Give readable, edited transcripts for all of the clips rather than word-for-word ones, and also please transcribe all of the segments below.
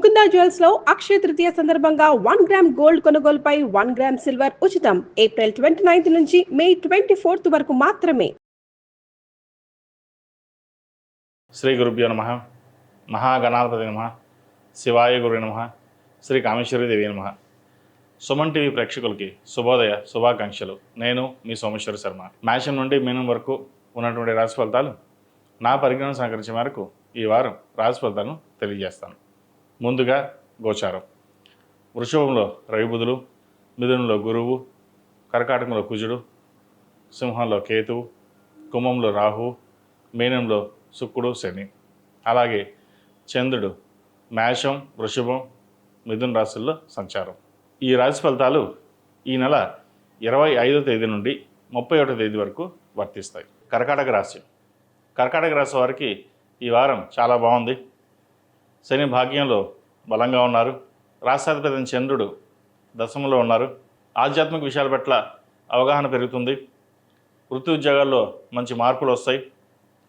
Mukunda jewels లో అక్షయ తృతీయ సందర్భంగా 1 gram gold కొనుగోలుపై 1 గ్రామ్ సిల్వర్ ఉచితం. ఏప్రిల్ 29 నుంచి మే 24 వరకు మాత్రమే. శ్రీ గురుభ్యో నమః. మహాగణాధిపతి నమః. శివాయ గురు నమః. శ్రీ కామేశ్వరి దేవి నమః. సుమన్ టీవీ ప్రేక్షకులకి శుభోదయ శుభాకాంక్షలు. నేను మీ సోమేశ్వర శర్మ. మేషం నుండి మీనం వరకు ఉన్నటువంటి రాశి ఫలితాలు నా పరిజ్ఞానం సహకరించే మేరకు ఈ వారం రాశి ఫలితాలను తెలియజేస్తాను. ముందుగా గోచారం. వృషభంలో రవి బుధులు, మిథునంలో గురువు, కర్కాటకంలో కుజుడు, సింహంలో కేతువు, కుంభంలో రాహువు, మీనంలో శుక్రుడు శని. అలాగే చంద్రుడు మేషం, వృషభం, మిథున రాశుల్లో సంచారం. ఈ రాశి ఫలితాలు ఈ నెల 25వ తేదీ నుండి 31వ తేదీ వరకు వర్తిస్తాయి. కర్కాటక రాశి. కర్కాటక రాశి వారికి ఈ వారం చాలా బాగుంది. శని భాగ్యంలో బలంగా ఉన్నారు. రాష్ట్రాధిపతి చంద్రుడు దశమంలో ఉన్నారు. ఆధ్యాత్మిక విషయాల పట్ల అవగాహన పెరుగుతుంది. వృత్తి ఉద్యోగాల్లో మంచి మార్పులు వస్తాయి.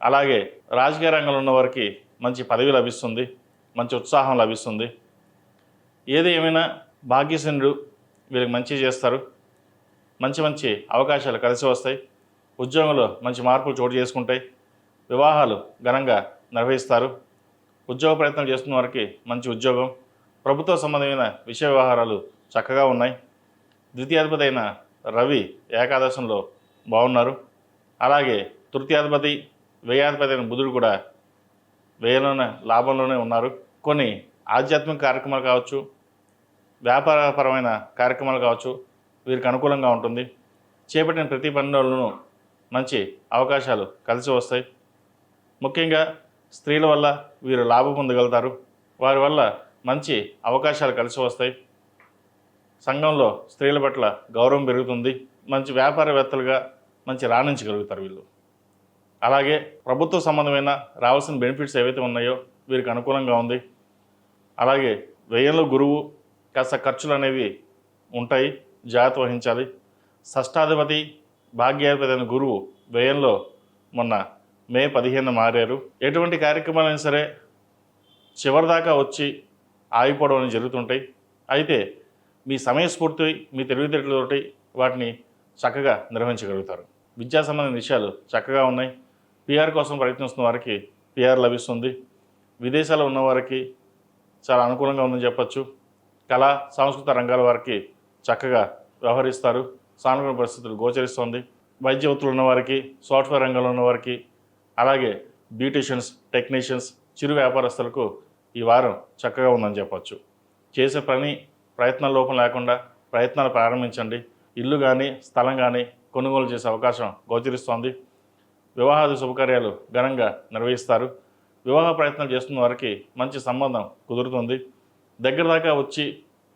అలాగే రాజకీయ రంగంలో ఉన్న వారికి మంచి పదవి లభిస్తుంది, మంచి ఉత్సాహం లభిస్తుంది. ఏది ఏమైనా భాగ్యశనుడు వీళ్ళకి మంచి చేస్తారు. మంచి మంచి అవకాశాలు కలిసి వస్తాయి. ఉద్యోగంలో మంచి మార్పులు చోటు చేసుకుంటాయి. వివాహాలు ఘనంగా నిర్వహిస్తారు. ఉద్యోగ ప్రయత్నాలు చేస్తున్న వారికి మంచి ఉద్యోగం. ప్రభుత్వ సంబంధమైన విషయ వ్యవహారాలు చక్కగా ఉన్నాయి. ద్వితీయాధిపతి అయిన రవి ఏకాదశంలో బాగున్నారు. అలాగే తృతీయాధిపతి వ్యయాధిపతి అయిన బుధుడు కూడా వ్యయంలోనే లాభంలోనే ఉన్నారు. కొన్ని ఆధ్యాత్మిక కార్యక్రమాలు కావచ్చు, వ్యాపారపరమైన కార్యక్రమాలు కావచ్చు, వీరికి అనుకూలంగా ఉంటుంది. చేపట్టిన ప్రతి పనులను మంచి అవకాశాలు కలిసి వస్తాయి. ముఖ్యంగా స్త్రీల వల్ల వీరు లాభం పొందగలుగుతారు. వారి వల్ల మంచి అవకాశాలు కలిసి వస్తాయి. సంఘంలో స్త్రీల పట్ల గౌరవం పెరుగుతుంది. మంచి వ్యాపారవేత్తలుగా మంచి రాణించగలుగుతారు వీళ్ళు. అలాగే ప్రభుత్వ సంబంధమైన రావాల్సిన బెనిఫిట్స్ ఏవైతే ఉన్నాయో వీరికి అనుకూలంగా ఉంది. అలాగే వ్యయంలో గురువు కాస్త ఖర్చులు అనేవి ఉంటాయి, జాగ్రత్త వహించాలి. షష్టాధిపతి భాగ్యాధిపతి అయిన గురువు వ్యయంలో మొన్న మే 15 మారారు. ఎటువంటి కార్యక్రమాలైనా సరే చివరిదాకా వచ్చి ఆగిపోవడం అనేది జరుగుతుంటాయి. అయితే మీ సమయస్ఫూర్తి, మీ తెలివితేటలతోటి వాటిని చక్కగా నిర్వహించగలుగుతారు. విద్యా సంబంధించిన విషయాలు చక్కగా ఉన్నాయి. పిఆర్ కోసం ప్రయత్నిస్తున్న వారికి పిఆర్ లభిస్తుంది. విదేశాల్లో ఉన్నవారికి చాలా అనుకూలంగా ఉందని చెప్పచ్చు. కళా సాంస్కృతిక రంగాల వారికి చక్కగా వ్యవహరిస్తారు. సానుకూల పరిస్థితులు గోచరిస్తుంది. వైద్య వృత్తులు ఉన్నవారికి, సాఫ్ట్వేర్ రంగంలో ఉన్నవారికి, అలాగే బ్యూటీషియన్స్, టెక్నీషియన్స్, చిరు వ్యాపారస్తులకు ఈ వారం చక్కగా ఉందని చెప్పచ్చు. చేసే ప్రయత్నాల లోపం లేకుండా ప్రయత్నాలు ప్రారంభించండి. ఇల్లు కానీ స్థలం కానీ కొనుగోలు చేసే అవకాశం గోచరిస్తోంది. వివాహాది శుభకార్యాలు ఘనంగా నిర్వహిస్తారు. వివాహ ప్రయత్నాలు చేస్తున్న వారికి మంచి సంబంధం కుదురుతుంది. దగ్గర దాకా వచ్చి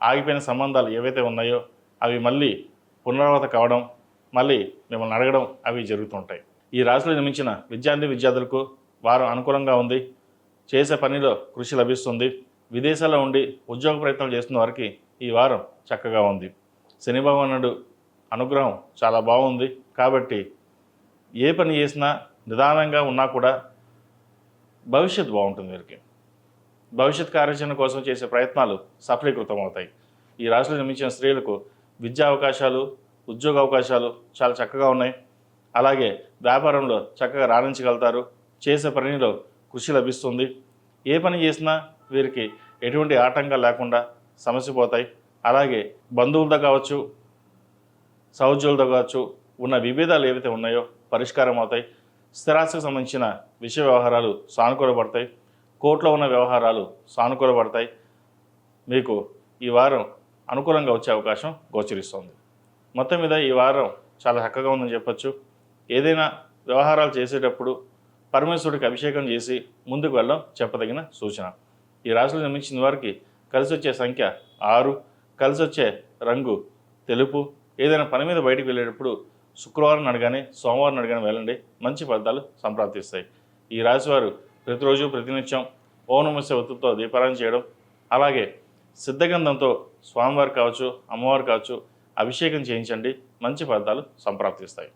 ఆగిపోయిన సంబంధాలు ఏవైతే ఉన్నాయో అవి మళ్ళీ పునరావృతం కావడం, మళ్ళీ మిమ్మల్ని అడగడం అవి జరుగుతుంటాయి. ఈ రాశిలో జన్మించిన విద్యార్థులకు వారం అనుకూలంగా ఉంది. చేసే పనిలో కృషి లభిస్తుంది. విదేశాల్లో ఉండి ఉద్యోగ ప్రయత్నాలు చేస్తున్న వారికి ఈ వారం చక్కగా ఉంది. శని భగవానుడు అనుగ్రహం చాలా బాగుంది. కాబట్టి ఏ పని చేసినా నిదానంగా ఉన్నా కూడా భవిష్యత్తు బాగుంటుంది. వీరికి భవిష్యత్ కార్యాచరణ కోసం చేసే ప్రయత్నాలు సఫలీకృతం అవుతాయి. ఈ రాశిలో జన్మించిన స్త్రీలకు విద్యా అవకాశాలు, ఉద్యోగ అవకాశాలు చాలా చక్కగా ఉన్నాయి. అలాగే వ్యాపారంలో చక్కగా రాణించగలుగుతారు. చేసే పనిలో కృషి లభిస్తుంది. ఏ పని చేసినా వీరికి ఎటువంటి ఆటంకాలు లేకుండా సమస్య పోతాయి. అలాగే బంధువులతో కావచ్చు, సహోద్యోగులతో కావచ్చు ఉన్న విభేదాలు ఏవైతే ఉన్నాయో పరిష్కారం అవుతాయి. స్థిరాస్తికి సంబంధించిన విషయ వ్యవహారాలు సానుకూలపడతాయి. కోర్టులో ఉన్న వ్యవహారాలు సానుకూలపడతాయి. మీకు ఈ వారం అనుకూలంగా వచ్చే అవకాశం గోచరిస్తుంది. మొత్తం మీద ఈ వారం చాలా చక్కగా ఉందని చెప్పచ్చు. ఏదైనా వ్యవహారాలు చేసేటప్పుడు పరమేశ్వరుడికి అభిషేకం చేసి ముందుకు వెళ్ళడం చెప్పదగిన సూచన. ఈ రాశిలో జన్మించిన వారికి కలిసి వచ్చే సంఖ్య 6, కలిసి వచ్చే రంగు తెలుపు. ఏదైనా పని మీద బయటికి వెళ్ళేటప్పుడు శుక్రవారం నడగానే, సోమవారం నడగానే వెళ్ళండి. మంచి ఫలితాలు సంప్రాప్తిస్తాయి. ఈ రాశి వారు ప్రతిరోజు ప్రతినిత్యం ఓం నమః శివాయ ఒత్తుతో దీపారాధన చేయడం, అలాగే సిద్ధగంధంతో స్వామివారు కావచ్చు, అమ్మవారు కావచ్చు అభిషేకం చేయించండి. మంచి ఫలితాలు సంప్రాప్తిస్తాయి.